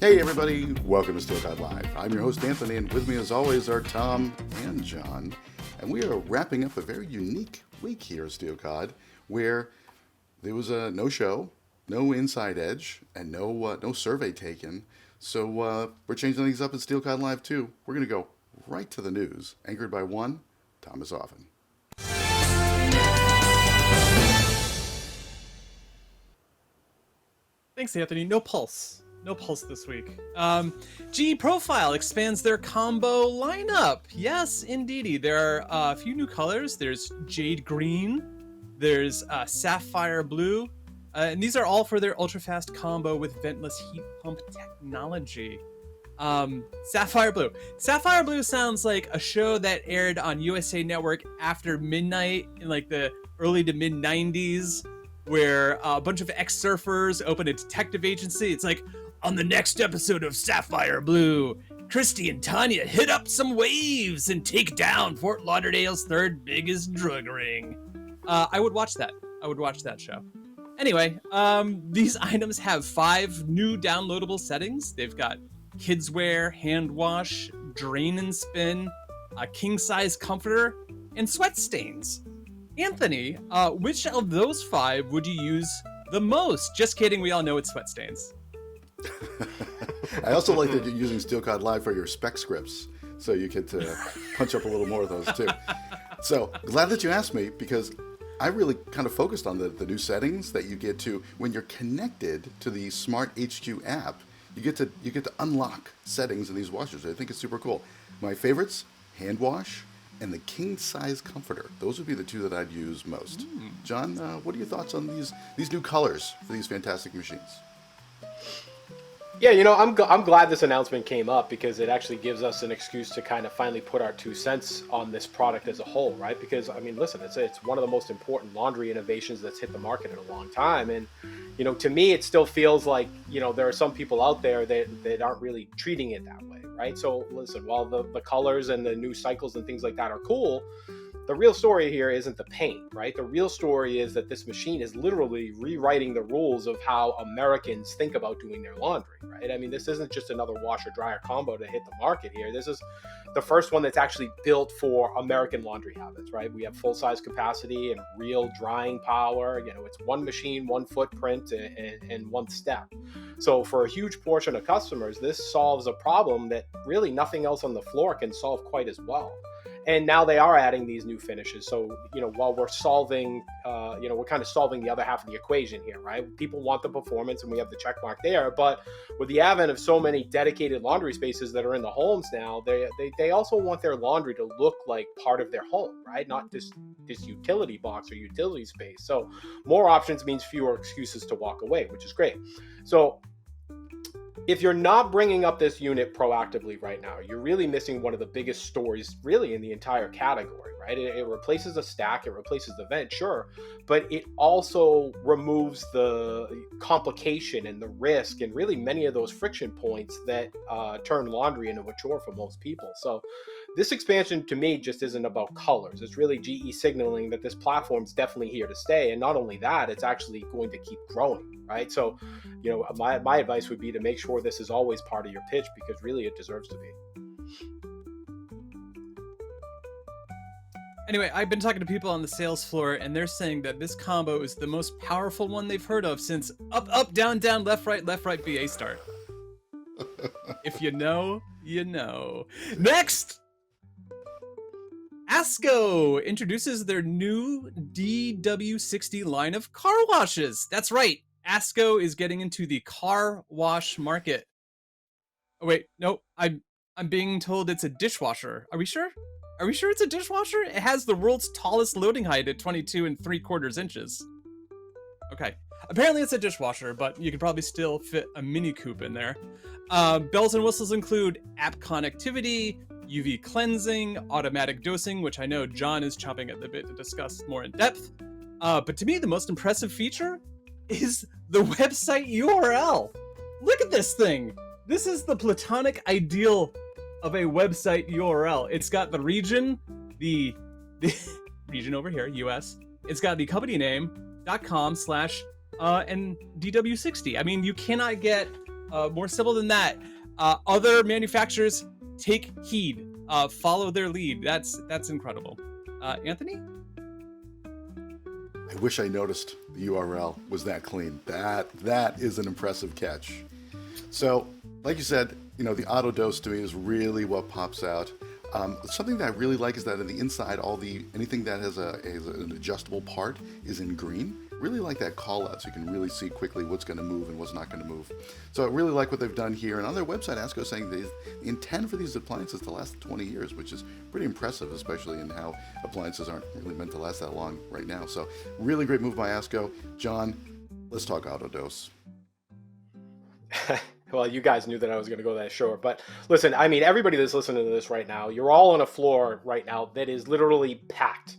Hey everybody, welcome to Steel Cod Live. I'm your host Anthony, and with me as always are Tom and John. And we are wrapping up a very unique week here at Steel Cod, where there was no show, no Inside Edge, and no survey taken. So we're changing things up at Steel Cod Live too. We're going to go right to the news, anchored by one, Thomas Offen. Thanks, Anthony. No pulse this week. GE Profile expands their combo lineup. Yes, indeedy. There are a few new colors. There's Jade Green. There's Sapphire Blue. And these are all for their UltraFast combo with ventless heat pump technology. Sapphire Blue. Sapphire Blue sounds like a show that aired on USA Network after midnight in like the early to mid 90s, where a bunch of ex-surfers open a detective agency. It's like, on the next episode of Sapphire Blue, Christy and Tanya hit up some waves and take down Fort Lauderdale's third biggest drug ring. I would watch that. I would watch that show. Anyway, these items have 5 new downloadable settings. They've got kids wear, hand wash, drain and spin, a king-size comforter, and sweat stains. Anthony, which of those 5 would you use the most? Just kidding, we all know it's sweat stains. I also like that you're using Steel Cod Live for your spec scripts, so you get to punch up a little more of those too. So glad that you asked me, because I really kind of focused on the new settings that you get to when you're connected to the Smart HQ app. You get to unlock settings in these washers. I think it's super cool. My favorites: hand wash and the king size comforter. Those would be the 2 that I'd use most. John, what are your thoughts on these new colors for these fantastic machines? Yeah, I'm glad this announcement came up, because it actually gives us an excuse to kind of finally put our 2 cents on this product as a whole, right? Because, I mean, listen, it's one of the most important laundry innovations that's hit the market in a long time. And, to me, it still feels like, there are some people out there that aren't really treating it that way, right? So, listen, while the colors and the new cycles and things like that are cool, the real story here isn't the paint, right? The real story is that this machine is literally rewriting the rules of how Americans think about doing their laundry, right? I mean, this isn't just another washer-dryer combo to hit the market here. This is the first one that's actually built for American laundry habits, right? We have full-size capacity and real drying power. It's one machine, one footprint, and one step. So for a huge portion of customers, this solves a problem that really nothing else on the floor can solve quite as well. And now they are adding these new finishes. So, while we're solving, we're kind of solving the other half of the equation here, right? People want the performance, and we have the check mark there. But with the advent of so many dedicated laundry spaces that are in the homes now, they also want their laundry to look like part of their home, right? Not this utility box or utility space. So more options means fewer excuses to walk away, which is great. So if you're not bringing up this unit proactively right now, you're really missing one of the biggest stories really in the entire category, right? It replaces a stack, it replaces the vent, sure, but it also removes the complication and the risk and really many of those friction points that turn laundry into a chore for most people. So this expansion to me just isn't about colors. It's really GE signaling that this platform's definitely here to stay. And not only that, it's actually going to keep growing, right? So, my advice would be to make sure this is always part of your pitch, because really it deserves to be. Anyway, I've been talking to people on the sales floor, and they're saying that this combo is the most powerful one they've heard of since up, up, down, down, left, right, BA start. If you know, you know. Next! Asko introduces their new DW60 line of car washes. That's right. Asko is getting into the car wash market. Oh, wait, no, I'm being told it's a dishwasher. Are we sure? Are we sure it's a dishwasher? It has the world's tallest loading height at 22 3/4 inches. Okay. Apparently it's a dishwasher, but you could probably still fit a Mini Coupe in there. Bells and whistles include app connectivity, UV cleansing, automatic dosing, which I know John is chomping at the bit to discuss more in depth. But to me, the most impressive feature is the website URL. Look at this thing. This is the platonic ideal of a website URL. It's got the region, the region over here, US. It's got the company name, .com/ and DW60. I mean, you cannot get more simple than that. Other manufacturers take heed, follow their lead. That's incredible. Anthony? I wish I noticed the URL was that clean. That is an impressive catch. So, like you said, the auto dose to me is really what pops out. Something that I really like is that on the inside, anything that has an adjustable part is in green. Really like that call out, so you can really see quickly what's going to move and what's not going to move. So I really like what they've done here. And on their website, Asko is saying they intend for these appliances to last 20 years, which is pretty impressive, especially in how appliances aren't really meant to last that long right now. So really great move by Asko. John, let's talk auto dose. Well, you guys knew that I was going to go that short. But listen, I mean, everybody that's listening to this right now, you're all on a floor right now that is literally packed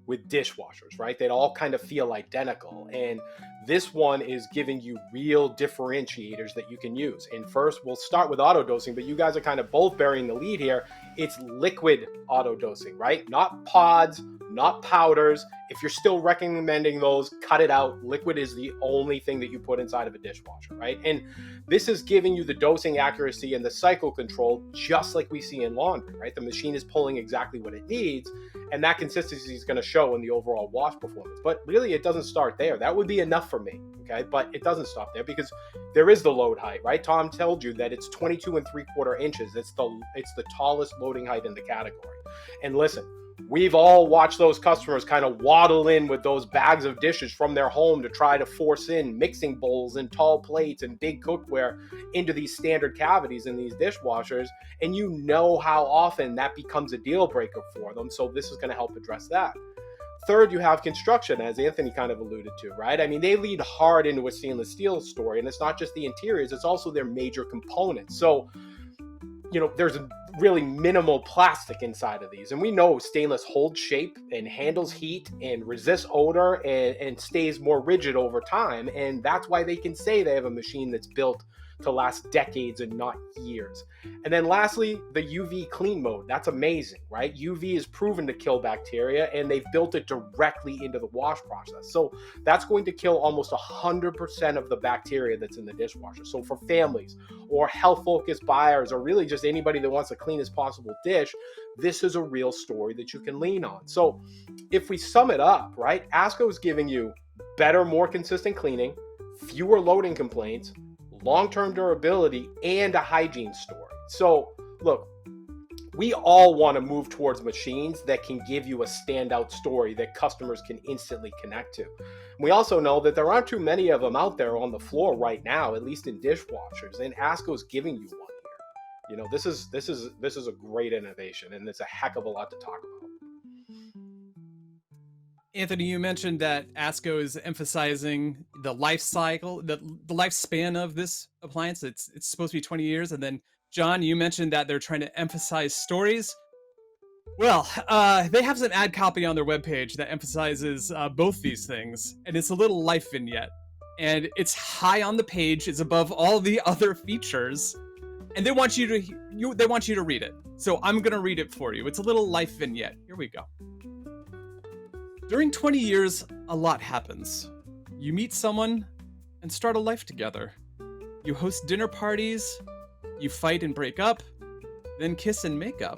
with dishwashers, right? They all kind of feel identical. And this one is giving you real differentiators that you can use. And first, we'll start with auto dosing, but you guys are kind of both burying the lead here. It's liquid auto dosing, right? Not pods, not powders. If you're still recommending those, cut it out. Liquid is the only thing that you put inside of a dishwasher, right? And this is giving you the dosing accuracy and the cycle control, just like we see in laundry, right? The machine is pulling exactly what it needs, and that consistency is going to show in the overall wash performance. But really, it doesn't start there. That would be enough for me, okay? But it doesn't stop there because there is the load height, right? Tom told you that it's 22 3/4 inches. It's the tallest loading height in the category. And listen, we've all watched those customers kind of waddle in with those bags of dishes from their home to try to force in mixing bowls and tall plates and big cookware into these standard cavities in these dishwashers. And you know how often that becomes a deal breaker for them. So this is going to help address that. Third, you have construction, as Anthony kind of alluded to, right? I mean, they lead hard into a stainless steel story, and it's not just the interiors, it's also their major components. So, there's really minimal plastic inside of these. And we know stainless holds shape and handles heat and resists odor and stays more rigid over time. And that's why they can say they have a machine that's built to last decades and not years. And then lastly, the UV clean mode. That's amazing, right? UV is proven to kill bacteria, and they've built it directly into the wash process. So that's going to kill almost 100% of the bacteria that's in the dishwasher. So for families or health-focused buyers, or really just anybody that wants the cleanest possible dish, this is a real story that you can lean on. So if we sum it up, right, Asko is giving you better, more consistent cleaning, fewer loading complaints, long-term durability, and a hygiene story. So look, we all want to move towards machines that can give you a standout story that customers can instantly connect to. We also know that there aren't too many of them out there on the floor right now, at least in dishwashers, and Asko's giving you one here. This is a great innovation, and it's a heck of a lot to talk about. Anthony, you mentioned that Asko is emphasizing the life cycle, the lifespan of this appliance. It's supposed to be 20 years. And then, John, you mentioned that they're trying to emphasize stories. Well, they have an ad copy on their webpage that emphasizes both these things. And it's a little life vignette. And it's high on the page. It's above all the other features. And they want you to read it. So I'm going to read it for you. It's a little life vignette. Here we go. During 20 years, a lot happens. You meet someone and start a life together. You host dinner parties, you fight and break up, then kiss and make up.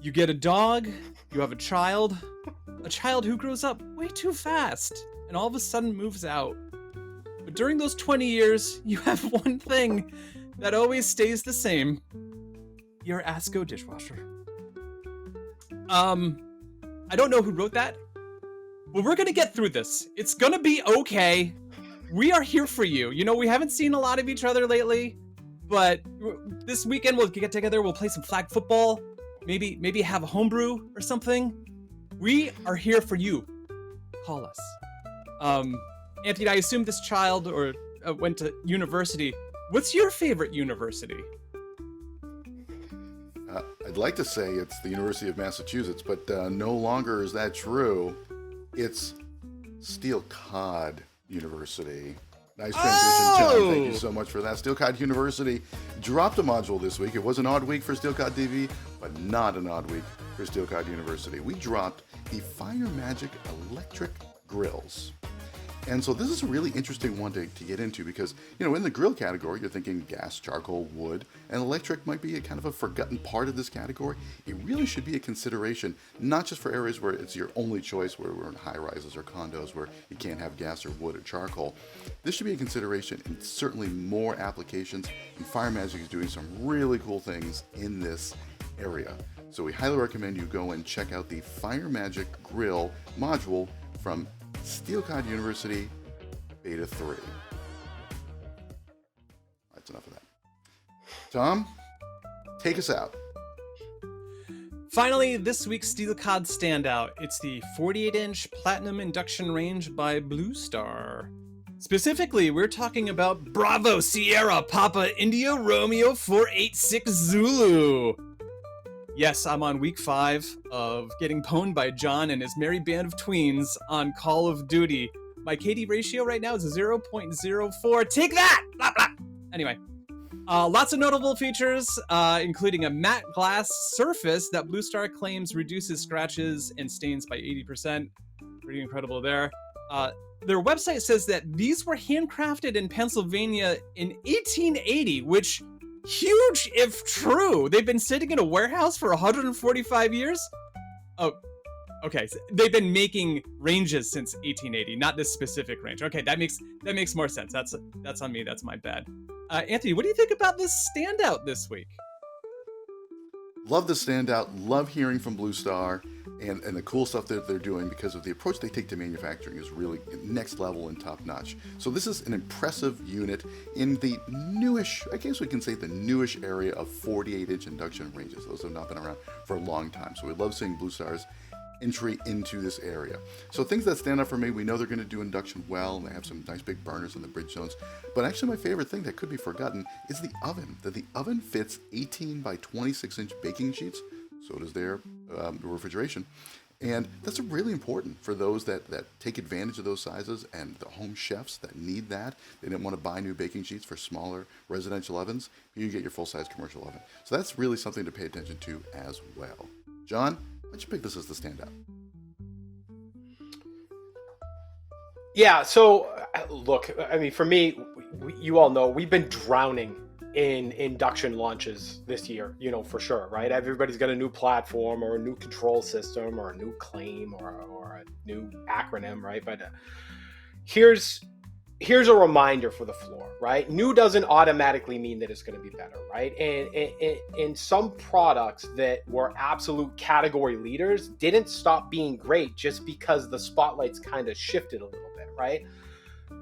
You get a dog, you have a child who grows up way too fast and all of a sudden moves out. But during those 20 years, you have one thing that always stays the same. Your Asko dishwasher. I don't know who wrote that, but we're gonna get through this. It's gonna be okay. We are here for you. We haven't seen a lot of each other lately, but this weekend we'll get together, we'll play some flag football, maybe have a homebrew or something. We are here for you. Call us. Anthony, I assume this child went to university. What's your favorite university? I'd like to say it's the University of Massachusetts, but no longer is that true. It's Steel Cod University. Nice transition, John. Thank you so much for that. Steel Cod University dropped a module this week. It was an odd week for Steel Cod TV, but not an odd week for Steel Cod University. We dropped the Fire Magic electric grills. And so this is a really interesting one to get into because, in the grill category, you're thinking gas, charcoal, wood, and electric might be a kind of a forgotten part of this category. It really should be a consideration, not just for areas where it's your only choice, where we're in high rises or condos where you can't have gas or wood or charcoal. This should be a consideration in certainly more applications, and Fire Magic is doing some really cool things in this area. So we highly recommend you go and check out the Fire Magic Grill module from Steel Cod University, Beta 3. That's enough of that. Tom, take us out. Finally, this week's Steel Cod standout. It's the 48-inch Platinum Induction Range by Blue Star. Specifically, we're talking about Bravo Sierra Papa India Romeo 486 Zulu. Yes, I'm on week 5 of getting pwned by John and his merry band of tweens on Call of Duty. My KD ratio right now is 0.04. Take that! Blah, blah. Anyway, lots of notable features, including a matte glass surface that Blue Star claims reduces scratches and stains by 80%. Pretty incredible there. Their website says that these were handcrafted in Pennsylvania in 1880, which... huge if true. They've been sitting in a warehouse for 145 years? Oh, okay. So they've been making ranges since 1880, not this specific range. Okay, that makes more sense. That's on me. That's my bad. Anthony, what do you think about this standout this week? Love the standout. Love hearing from Blue Star and the cool stuff that they're doing because of the approach they take to manufacturing is really next level and top notch. So this is an impressive unit in the newish, I guess we can say the newish area of 48-inch induction ranges. Those have not been around for a long time. So we love seeing Blue Star's entry into this area. So things that stand out for me, we know they're going to do induction well, and they have some nice big burners in the bridge zones. But actually my favorite thing that could be forgotten is the oven. That the oven fits 18 by 26 inch baking sheets. So does their refrigeration. And that's really important for those that take advantage of those sizes and the home chefs that need that. They didn't want to buy new baking sheets for smaller residential ovens. You get your full-size commercial oven. So that's really something to pay attention to as well. John, why'd you pick this as the standout? Yeah, so look, I mean, for me, you all know we've been drowning in induction launches this year, for sure, right? Everybody's got a new platform or a new control system or a new claim or a new acronym, right? But here's a reminder for the floor, right? New doesn't automatically mean that it's going to be better, right? And some products that were absolute category leaders didn't stop being great just because the spotlight's kind of shifted a little bit, right?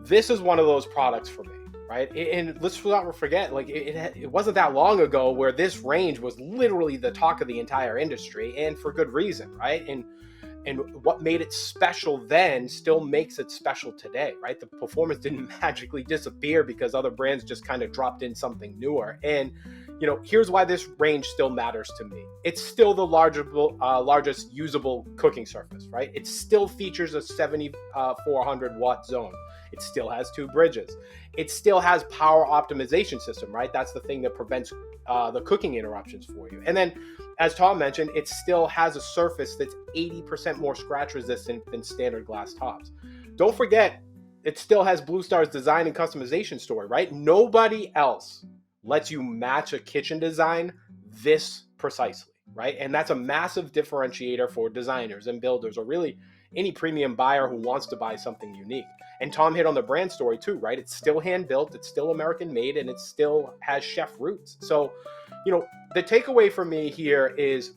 This is one of those products for me. Right, and let's not forget, like it wasn't that long ago where this range was literally the talk of the entire industry, and for good reason, right? And what made it special then still makes it special today, right? The performance didn't magically disappear because other brands just kind of dropped in something newer. And here's why this range still matters to me. It's still the largest usable cooking surface, right? It still features a 7,400 watt zone. It still has 2 bridges. It still has power optimization system, right? That's the thing that prevents the cooking interruptions for you. And then, as Tom mentioned, it still has a surface that's 80% more scratch resistant than standard glass tops. Don't forget, it still has Blue Star's design and customization story, right? Nobody else lets you match a kitchen design this precisely, right? And that's a massive differentiator for designers and builders, or really any premium buyer who wants to buy something unique. And Tom hit on the brand story too, right? It's still hand built, it's still American made, and it still has chef roots. So, the takeaway for me here is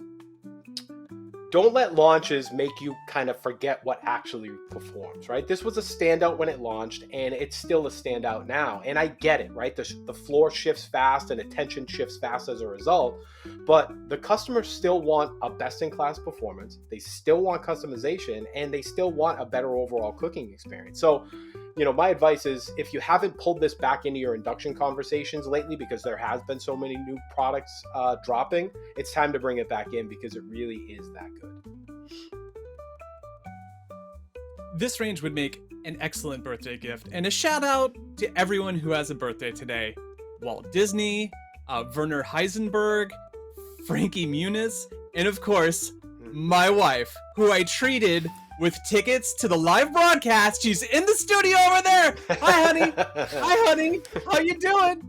don't let launches make you kind of forget what actually performs, right? This was a standout when it launched, and it's still a standout now. And I get it, right? The floor shifts fast and attention shifts fast as a result, but the customers still want a best-in-class performance. They still want customization, and they still want a better overall cooking experience. So, my advice is if you haven't pulled this back into your induction conversations lately, because there has been so many new products dropping, it's time to bring it back in because it really is that good. This range would make an excellent birthday gift, and a shout out to everyone who has a birthday today. Walt Disney, Werner Heisenberg, Frankie Muniz, and of course, my wife, who I treated with tickets to the live broadcast. She's in the studio over there. Hi, honey. Hi, honey. How you doing?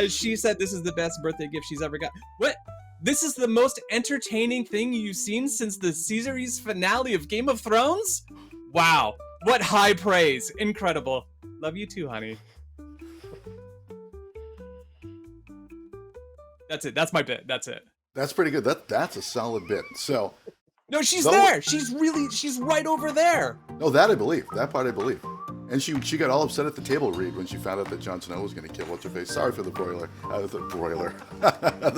She said this is the best birthday gift she's ever got. What? This is the most entertaining thing you've seen since the series finale of Game of Thrones? Wow. What high praise. Incredible. Love you too, honey. That's it. That's my bit. That's it. That's pretty good. That's a solid bit. So, no, she's there. She's right over there. No, that I believe. That part I believe. And she got all upset at the table read when she found out that Jon Snow was going to kill what's-her-face. Sorry for the the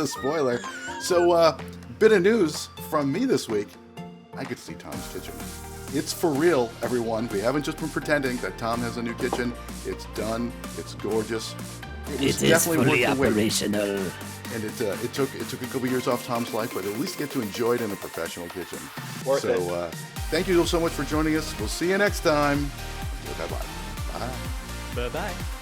spoiler. So, bit of news from me this week. I get to see Tom's kitchen. It's for real, everyone. We haven't just been pretending that Tom has a new kitchen. It's done. It's gorgeous. It is fully operational. And it took a couple years off Tom's life, but at least get to enjoy it in a professional kitchen. Worth it. Thank you so much for joining us. We'll see you next time. Bye-bye. Bye. Bye-bye.